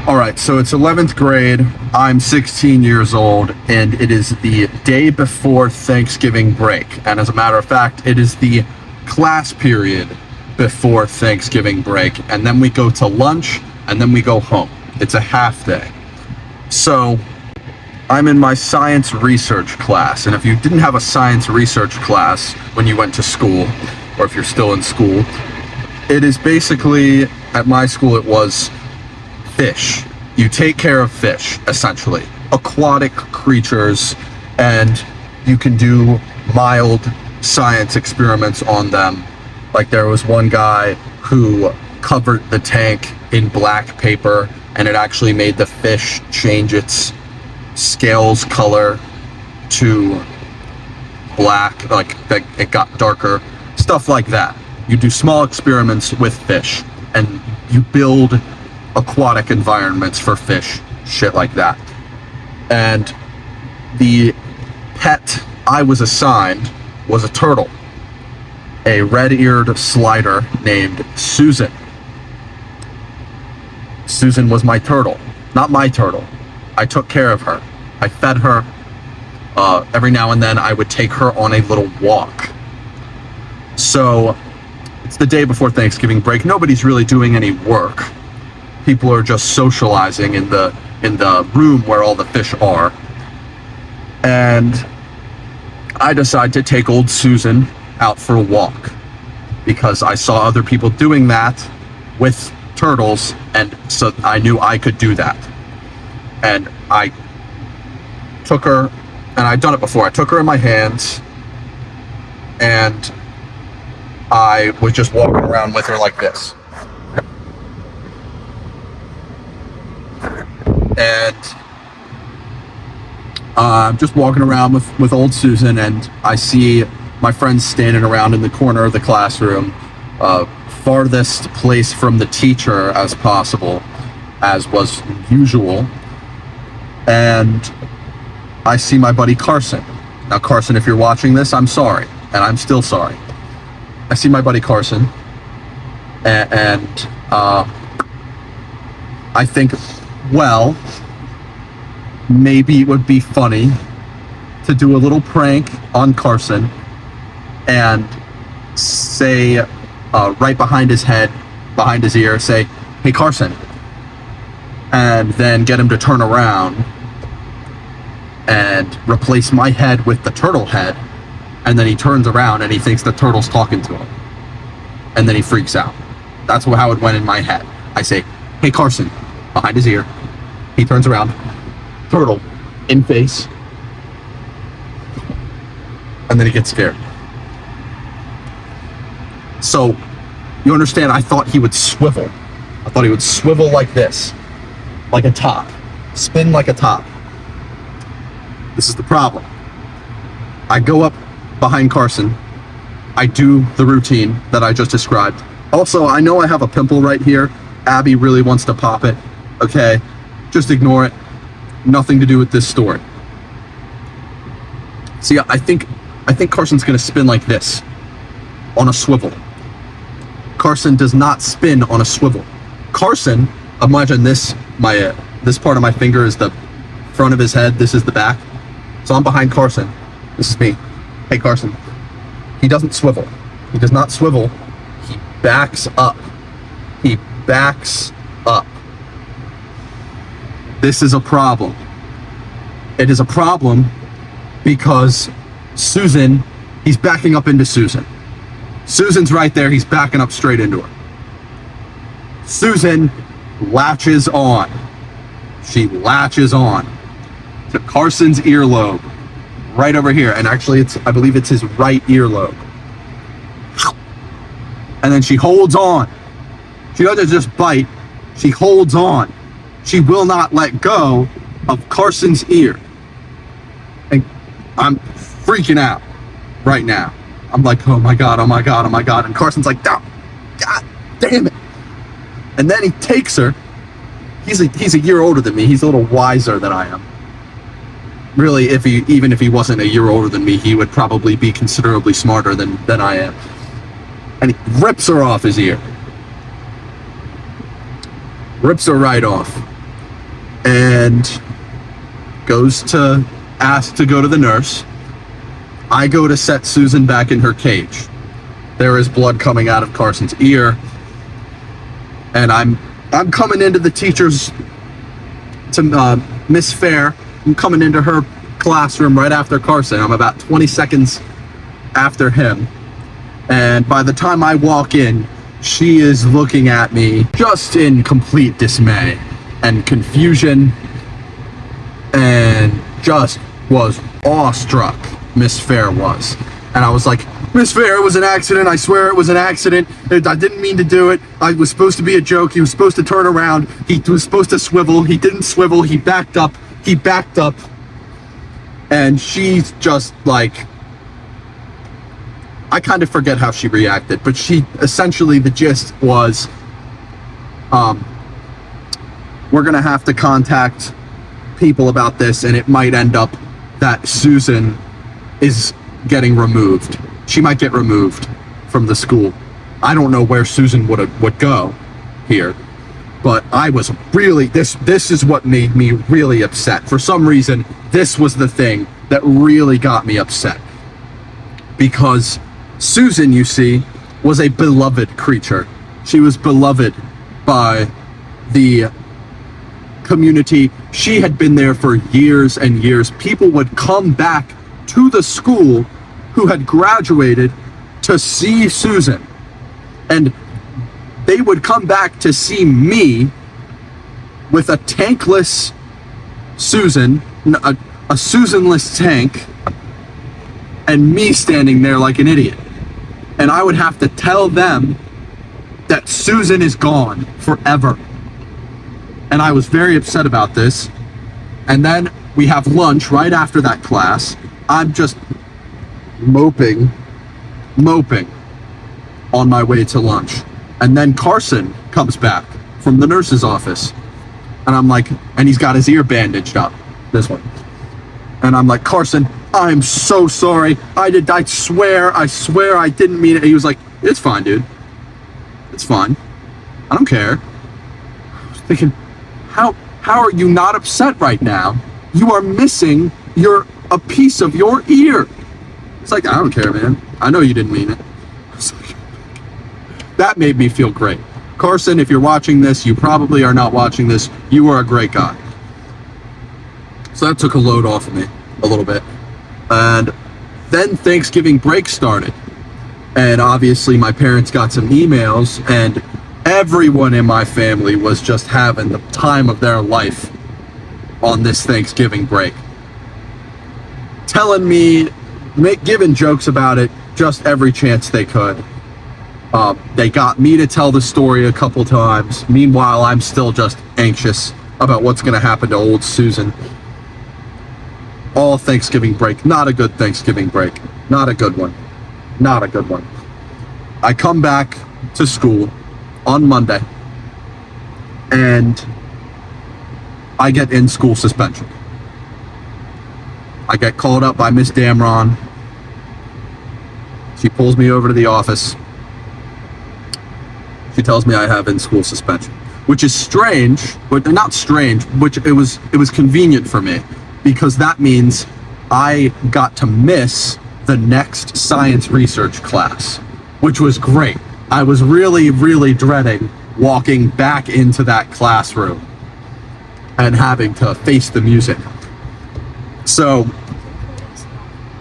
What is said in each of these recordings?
All right, so it's 11th grade. I'm 16 years old, and it is the day before Thanksgiving break. And as a matter of fact, it is the class period before Thanksgiving break. And then we go to lunch, and then we go home. It's a half day. So I'm in my science research class. And if you didn't have a science research class when you went to school, or if you're still in school, it is basically, at my school, it was fish. You take care of fish, essentially. Aquatic creatures, and you can do mild science experiments on them. Like there was one guy who covered the tank in black paper, and it actually made the fish change its scales color to black, like it got darker. Stuff like that. You do small experiments with fish, and you build aquatic environments for fish, shit like that. And the pet I was assigned was a turtle, a red-eared slider named Susan. Susan was my turtle, not my turtle. I took care of her. I fed her. Every now and then I would take her on a little walk. So it's the day before Thanksgiving break. Nobody's really doing any work. People are just socializing in the room where all the fish are. And I decide to take old Susan out for a walk because I saw other people doing that with turtles, and so I knew I could do that. And I took her, and I'd done it before. I took her in my hands, and I was just walking around with her like this. And I'm just walking around with old Susan, and I see my friends standing around in the corner of the classroom, farthest place from the teacher as possible, as was usual. And I see my buddy Carson. Now, Carson, if you're watching this, I'm sorry, and I'm still sorry. I see my buddy Carson, and I think, well, maybe it would be funny to do a little prank on Carson and say, right behind his head, behind his ear, say, "Hey, Carson," and then get him to turn around and replace my head with the turtle head, and then he turns around and he thinks the turtle's talking to him, and then he freaks out. That's how it went in my head. I say, "Hey, Carson," behind his ear. He turns around, turtle in face, and then he gets scared. So you understand, I thought he would swivel. I thought he would swivel like this, like a top, spin like a top. This is the problem. I go up behind Carson. I do the routine that I just described. Also, I know I have a pimple right here. Abby really wants to pop it. Okay, just ignore it. Nothing to do with this story. See, I think Carson's gonna spin like this, on a swivel. Carson does not spin on a swivel. Carson, imagine this, this part of my finger is the front of his head, this is the back. So I'm behind Carson. This is me. Hey, Carson. He doesn't swivel. He does not swivel. He backs up. He backs up. This is a problem. It is a problem because Susan, he's backing up into Susan. Susan's right there. He's backing up straight into her. Susan latches on. She latches on to Carson's earlobe right over here. And actually, I believe it's his right earlobe. And then she holds on. She doesn't just bite. She holds on. She will not let go of Carson's ear. And I'm freaking out right now. I'm like, oh my God, oh my God, oh my God. And Carson's like, oh, God damn it. And then he takes her. He's a year older than me. He's a little wiser than I am. Really, even if he wasn't a year older than me, he would probably be considerably smarter than I am. And he rips her off his ear. Rips her right off. and goes to ask to go to the nurse. I go to set Susan back in her cage. There is blood coming out of Carson's ear, and I'm coming into the teacher's, to Miss Fair. I'm coming into her classroom right after Carson. I'm about 20 seconds after him, and by the time I walk in, she is looking at me just in complete dismay and confusion, and just was awestruck. Miss Fair was. And I was like, Miss Fair, it was an accident. I swear it was an accident. I didn't mean to do it. I was supposed to be a joke. He was supposed to turn around. He was supposed to swivel. He didn't swivel. He backed up. And she's just like, I kind of forget how she reacted, but she essentially, the gist was, we're going to have to contact people about this, and it might end up that Susan is getting removed. She might get removed from the school. I don't know where Susan would go here, but I was really, this is what made me really upset. For some reason, this was the thing that really got me upset, because Susan, you see, was a beloved creature. She was beloved by the community. She had been there for years and years. People would come back to the school who had graduated to see Susan, and they would come back to see me with a tankless Susan, a Susanless tank, and me standing there like an idiot. And I would have to tell them that Susan is gone forever. And I was very upset about this. And then we have lunch right after that class. I'm just moping on my way to lunch. And then Carson comes back from the nurse's office. And I'm like, and he's got his ear bandaged up, this one. And I'm like, Carson, I'm so sorry. I swear I didn't mean it. He was like, it's fine, dude. It's fine. I don't care. I was thinking, how are you not upset right now? You are missing a piece of your ear. It's like, I don't care, man. I know you didn't mean it. That made me feel great. Carson, if you're watching this, you probably are not watching this. You are a great guy. So that took a load off of me a little bit. And then Thanksgiving break started. And obviously my parents got some emails, and everyone in my family was just having the time of their life on this Thanksgiving break. Telling me, giving jokes about it just every chance they could. They got me to tell the story a couple times. Meanwhile, I'm still just anxious about what's going to happen to old Susan. All Thanksgiving break. Not a good Thanksgiving break. Not a good one. Not a good one. I come back to school on Monday, and I get in-school suspension. I get called up by Miss Damron. She pulls me over to the office. She tells me I have in-school suspension, which is strange, but not strange, which it was convenient for me, because that means I got to miss the next science research class, which was great. I was really, really dreading walking back into that classroom and having to face the music. So,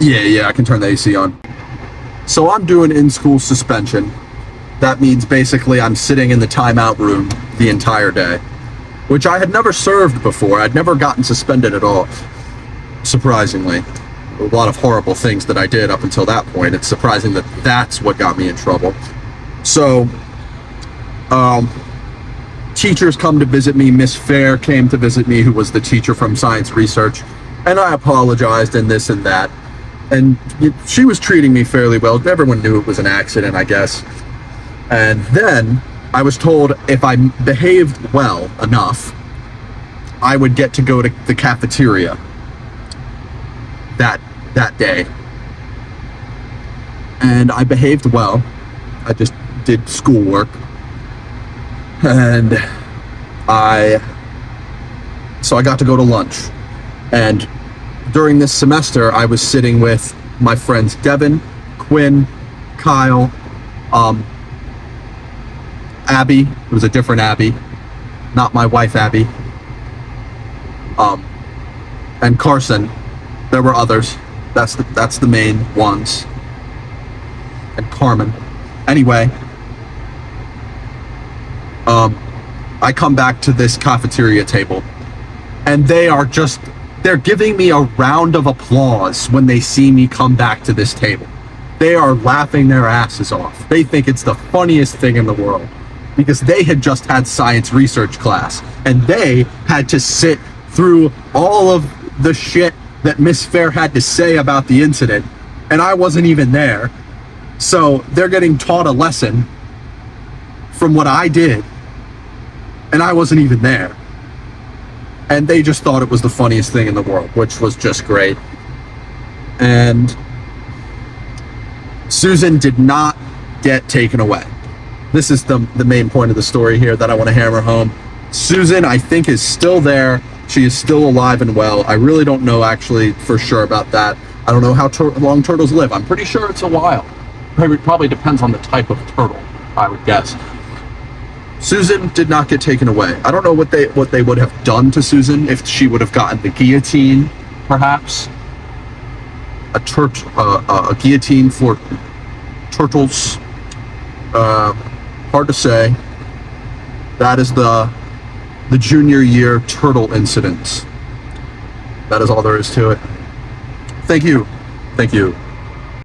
yeah, I can turn the AC on. So I'm doing in-school suspension. That means basically I'm sitting in the timeout room the entire day, which I had never served before. I'd never gotten suspended at all, surprisingly. A lot of horrible things that I did up until that point. It's surprising that that's what got me in trouble. So, teachers come to visit me. Miss Fair came to visit me, who was the teacher from science research, and I apologized and this and that. And she was treating me fairly well. Everyone knew it was an accident, I guess. And then I was told if I behaved well enough, I would get to go to the cafeteria that day. And I behaved well. I just did schoolwork. And I So I got to go to lunch. And during this semester, I was sitting with my friends Devin, Quinn, Kyle, Abby. It was a different Abby, not my wife Abby, and Carson. There were others. That's the main ones. And Carmen. Anyway, I come back to this cafeteria table, and they're giving me a round of applause when they see me come back to this table. They are laughing their asses off. They think it's the funniest thing in the world, because they had just had science research class, and they had to sit through all of the shit that Miss Fair had to say about the incident, and I wasn't even there. So they're getting taught a lesson from what I did, and I wasn't even there. And they just thought it was the funniest thing in the world, which was just great. And Susan did not get taken away. This is the main point of the story here that I want to hammer home. Susan, I think, is still there. She is still alive and well. I really don't know actually for sure about that. I don't know how long turtles live. I'm pretty sure it's a while. Probably depends on the type of turtle, I would guess. Susan did not get taken away. I don't know what they would have done to Susan, if she would have gotten the guillotine, perhaps. A guillotine for turtles. Hard to say. That is the junior year turtle incident. That is all there is to it. Thank you.